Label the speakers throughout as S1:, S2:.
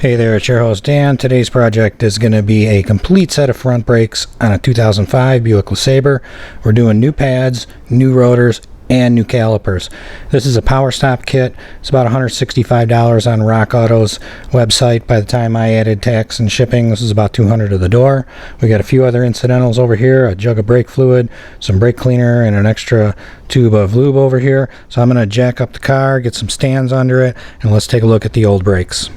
S1: Hey there, it's your host Dan. Today's project is going to be a complete set of front brakes on a 2005 Buick LeSabre. We're doing new pads, new rotors, and new calipers. This is a power stop kit. It's about $165 on Rock Auto's website. By the time I added tax and shipping, this is about $200 to the door. We got a few other incidentals over here, a jug of brake fluid, some brake cleaner, and an extra tube of lube over here. So I'm going to jack up the car, get some stands under it, and let's take a look at the old brakes.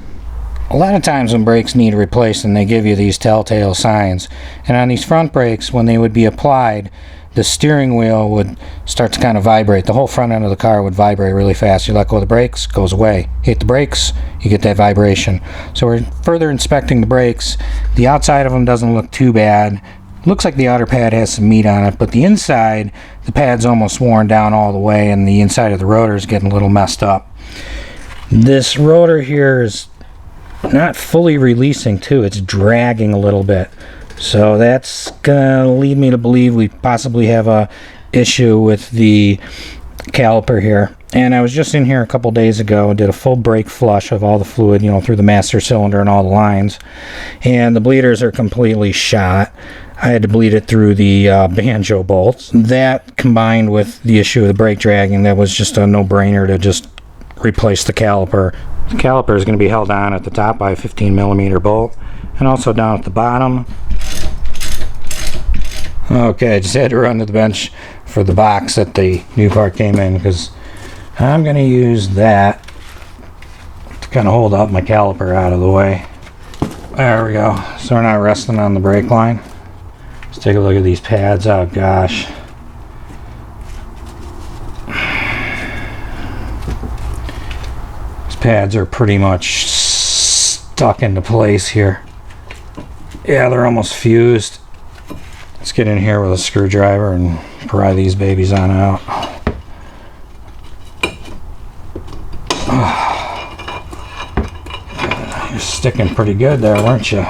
S1: A lot of times when brakes need replacing, they give you these telltale signs. And on these front brakes, when they would be applied, the steering wheel would start to kind of vibrate. The whole front end of the car would vibrate really fast. You let go of the brakes, goes away. Hit the brakes, you get that vibration. So we're further inspecting the brakes. The outside of them doesn't look too bad. Looks like the outer pad has some meat on it, but the inside, the pad's almost worn down all the way, and the inside of the rotor is getting a little messed up. This rotor here is not fully releasing too. It's dragging a little bit, so that's gonna lead me to believe we possibly have a issue with the caliper here. And I was just in here a couple days ago and did a full brake flush of all the fluid, through the master cylinder and all the lines, and the bleeders are completely shot. I had to bleed it through the banjo bolts. That combined with the issue of the brake dragging, that was just a no-brainer to just replace the caliper. The caliper is going to be held on at the top by a 15mm bolt, and also down at the bottom. Okay, I just had to run to the bench for the box that the new part came in, because I'm going to use that to kind of hold up my caliper out of the way. There we go. So we're not resting on the brake line. Let's take a look at these pads. Oh gosh. Pads are pretty much stuck into place here. Yeah, they're almost fused. Let's get in here with a screwdriver and pry these babies on out. You're sticking pretty good there, weren't you?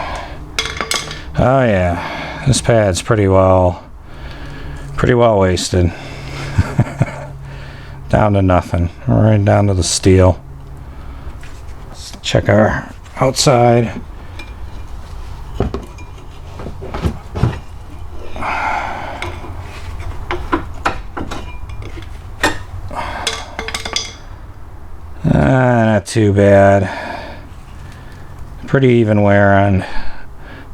S1: Oh yeah, this pad's pretty well wasted. Down to nothing, right down to the steel. Check our outside. Not too bad. Pretty even wear on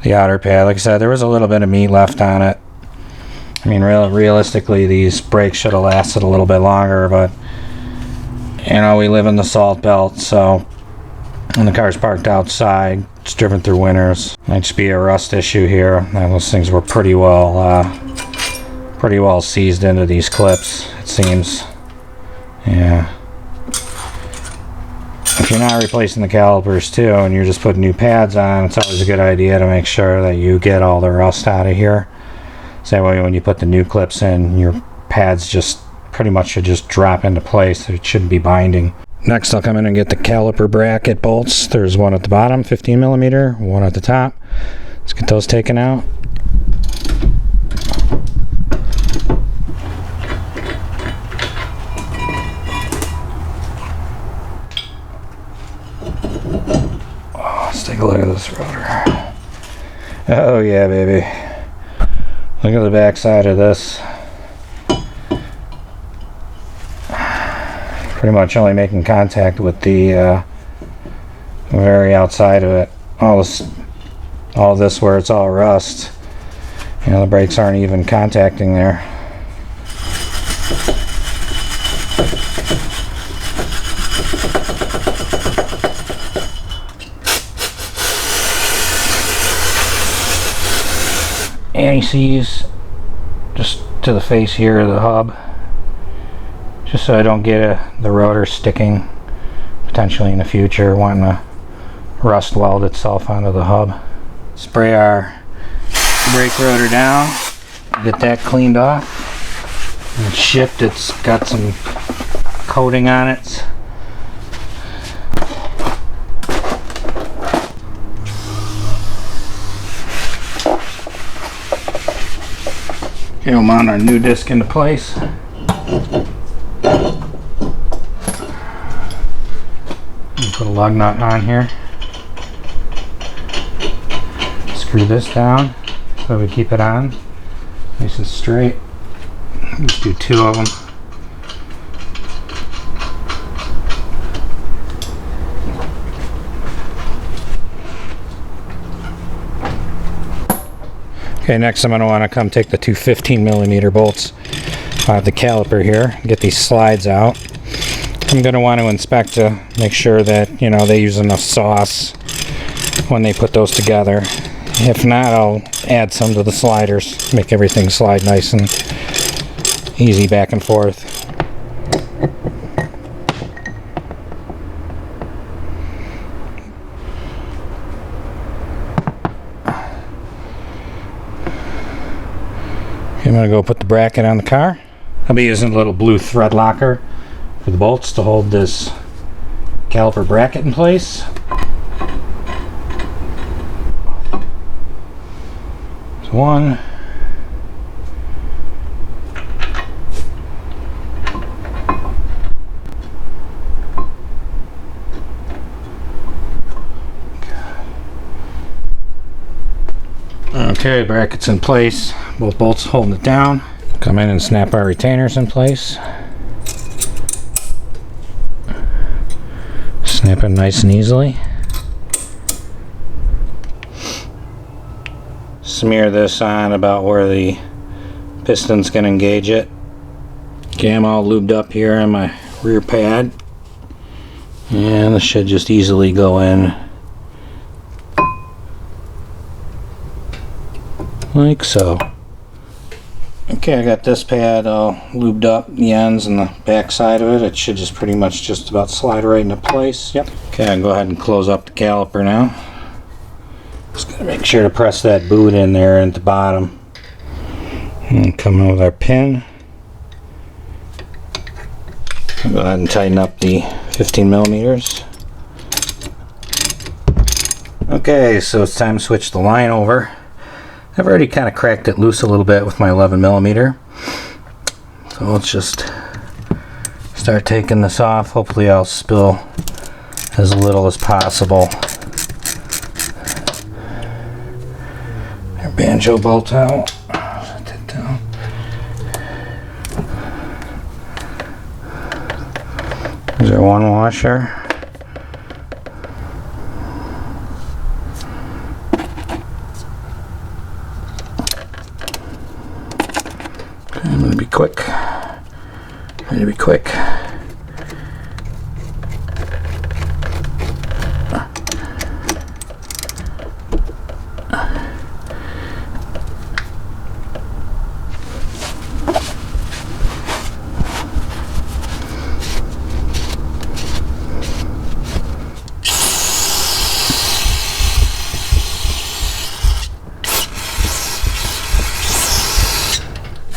S1: the outer pad. Like I said, there was a little bit of meat left on it. I mean, realistically, these brakes should have lasted a little bit longer, but we live in the salt belt, so. And the car's parked outside, it's driven through winters. Might just be a rust issue here. And those things were pretty well seized into these clips, it seems. Yeah. If you're not replacing the calipers too, and you're just putting new pads on, it's always a good idea to make sure that you get all the rust out of here. So that way when you put the new clips in, your pads just pretty much should just drop into place. It shouldn't be binding. Next, I'll come in and get the caliper bracket bolts. There's one at the bottom, 15mm, one at the top. Let's get those taken out. Oh, let's take a look at this rotor. Oh yeah, baby. Look at the back side of this. Pretty much only making contact with the very outside of it. All this where it's all rust. The brakes aren't even contacting there. Anti-seize just to the face here of the hub, just so I don't get the rotor sticking potentially in the future, wanting to rust weld itself onto the hub. Spray our brake rotor down, get that cleaned off. And shift, it's got some coating on it. Okay, we'll mount our new disc into place. Put a lug nut on here. Screw this down so we keep it on nice and straight. Just do 2 of them. Okay, next I'm going to want to come take the 2 15mm bolts out of the caliper here, get these slides out. I'm going to want to inspect to make sure that, you know, they use enough sauce when they put those together. If not, I'll add some to the sliders, make everything slide nice and easy back and forth. I'm going to go put the bracket on the car. I'll be using a little blue thread locker for the bolts to hold this caliper bracket in place. So 1. Okay, bracket's in place. Both bolts holding it down. Come in and snap our retainers in place. Snap it nice and easily. Smear this on about where the piston's going to engage it. Okay, I'm all lubed up here on my rear pad. And this should just easily go in like so. Okay, I got this pad all lubed up, the ends and the back side of it. It should just pretty much just about slide right into place. Yep. Okay, I'll go ahead and close up the caliper now. Just gotta make sure to press that boot in there at the bottom. And come in with our pin. I'll go ahead and tighten up the 15mm. Okay, so it's time to switch the line over. I've already kind of cracked it loose a little bit with my 11mm. So let's just start taking this off. Hopefully I'll spill as little as possible. Our banjo bolt out. Set that down. There's our one washer. I'm going to be quick. Ready to be quick.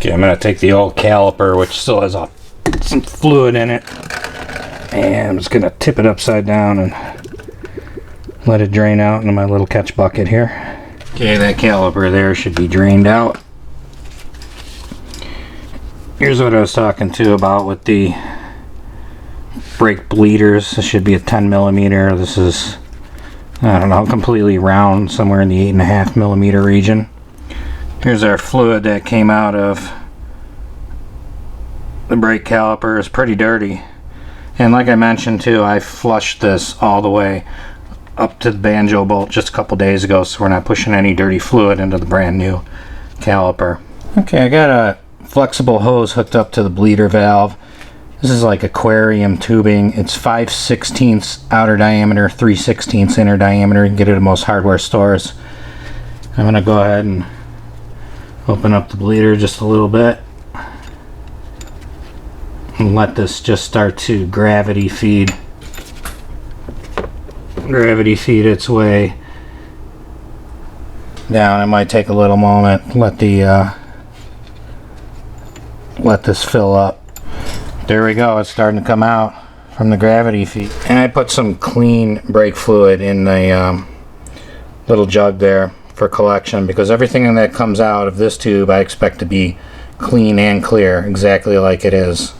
S1: Okay, I'm going to take the old caliper, which still has some fluid in it, and I'm just going to tip it upside down and let it drain out into my little catch bucket here. Okay, that caliper there should be drained out. Here's what I was talking to about with the brake bleeders. This should be a 10mm. This is, I don't know, completely round, somewhere in the 8.5mm region. Here's our fluid that came out of the brake caliper. It's pretty dirty. And like I mentioned too, I flushed this all the way up to the banjo bolt just a couple days ago, so we're not pushing any dirty fluid into the brand new caliper. Okay, I got a flexible hose hooked up to the bleeder valve. This is like aquarium tubing. It's 5/16 outer diameter, 3/16 inner diameter. You can get it at most hardware stores. I'm going to go ahead and open up the bleeder just a little bit and let this just start to gravity feed its way down. It might take a little moment. Let this fill up. There we go. It's starting to come out from the gravity feed. And I put some clean brake fluid in the little jug there for collection, because everything that comes out of this tube I expect to be clean and clear, exactly like it is.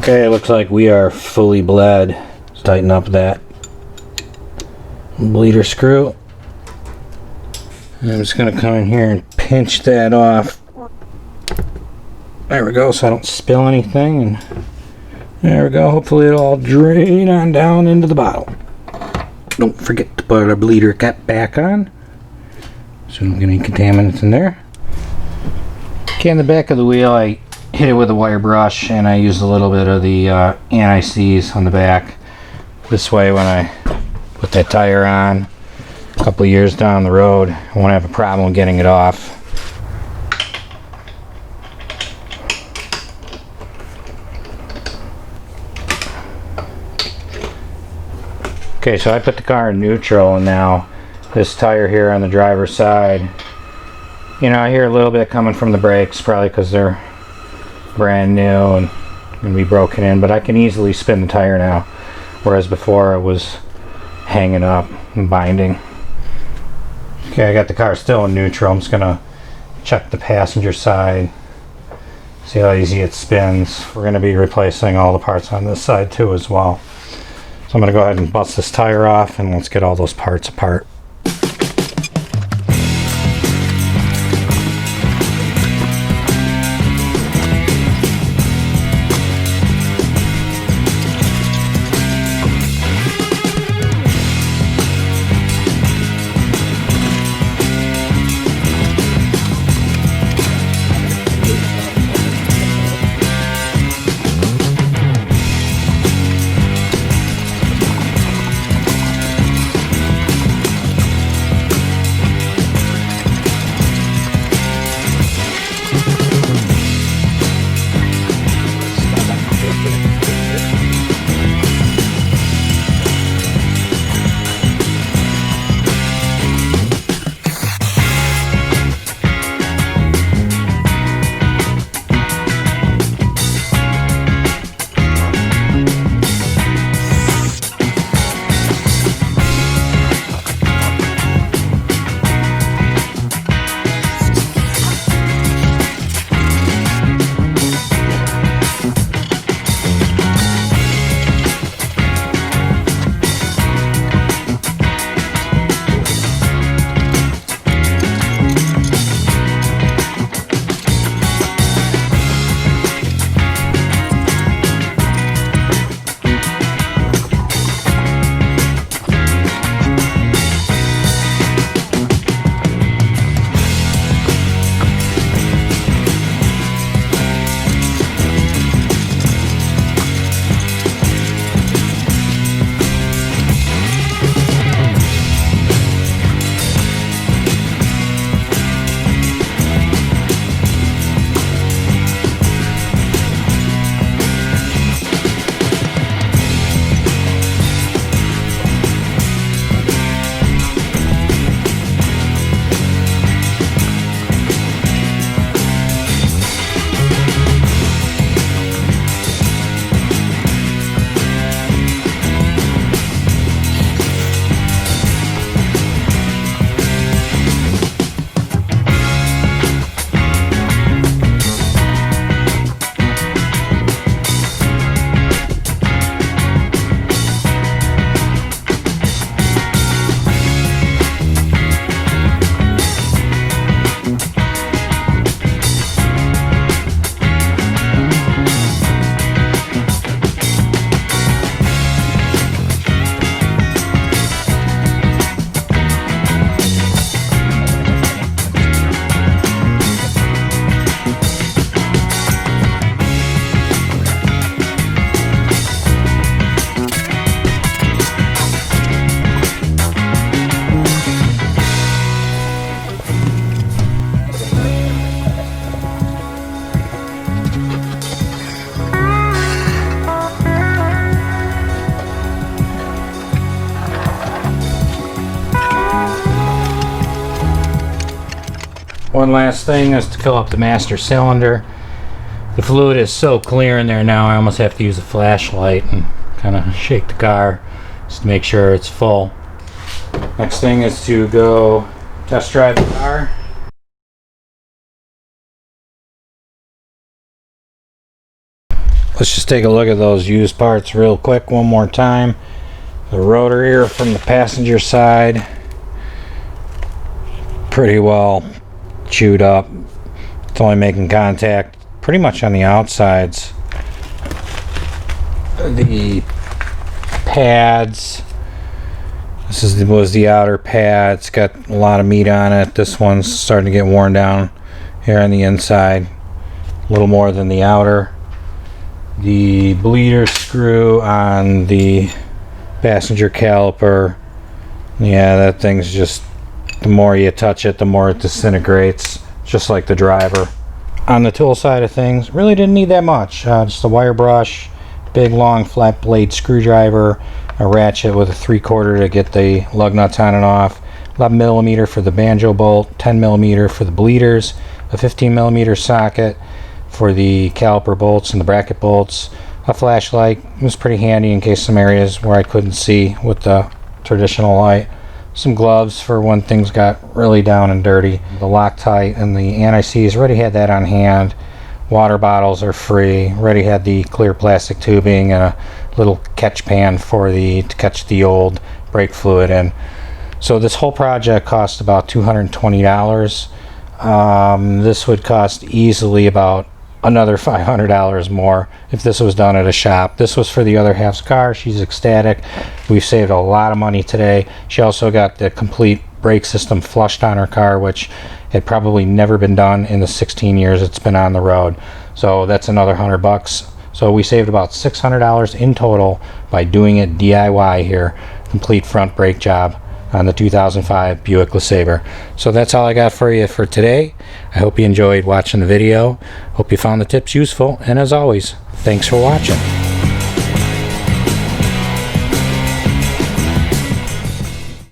S1: Okay, it looks like we are fully bled. Let's tighten up that bleeder screw. And I'm just going to come in here and pinch that off. There we go, so I don't spill anything. And there we go. Hopefully it'll all drain on down into the bottle. Don't forget to put our bleeder cap back on, so we don't get any contaminants in there. Okay, in the back of the wheel, I hit it with a wire brush, and I used a little bit of the anti-seize on the back. This way, when I put that tire on a couple of years down the road, I won't have a problem getting it off. Okay, so I put the car in neutral, and now this tire here on the driver's side, you know, I hear a little bit coming from the brakes, probably because they're brand new and going to be broken in, but I can easily spin the tire now, whereas before it was hanging up and binding. Okay, I got the car still in neutral. I'm just going to check the passenger side, see how easy it spins. We're going to be replacing all the parts on this side too as well. So I'm going to go ahead and bust this tire off, and let's get all those parts apart. One last thing is to fill up the master cylinder. The fluid is so clear in there now, I almost have to use a flashlight and kind of shake the car just to make sure it's full. Next thing is to go test drive the car. Let's just take a look at those used parts real quick one more time. The rotor here from the passenger side, pretty well chewed up. It's only making contact pretty much on the outsides. The pads, was the outer pad. It's got a lot of meat on it. This one's starting to get worn down here on the inside, a little more than the outer. The bleeder screw on the passenger caliper, yeah, that thing's just, the more you touch it, the more it disintegrates, just like the driver. On the tool side of things, really didn't need that much. Just a wire brush, big long flat blade screwdriver, a ratchet with a 3/4 to get the lug nuts on and off, 11mm for the banjo bolt, 10mm for the bleeders, a 15mm socket for the caliper bolts and the bracket bolts, a flashlight. It was pretty handy in case some areas where I couldn't see with the traditional light. Some gloves for when things got really down and dirty. The Loctite and the anti-seize, already had that on hand. Water bottles are free. Already had the clear plastic tubing and a little catch pan to catch the old brake fluid in. So this whole project cost about $220. This would cost easily about another $500 more if this was done at a shop. This was for the other half's car. She's ecstatic. We've saved a lot of money today. She also got the complete brake system flushed on her car, which had probably never been done in the 16 years it's been on the road. So that's another $100. So we saved about $600 in total by doing it DIY here. Complete front brake job on the 2005 Buick LeSabre. So that's all I got for you for today. I hope you enjoyed watching the video. Hope you found the tips useful, and as always, thanks for watching.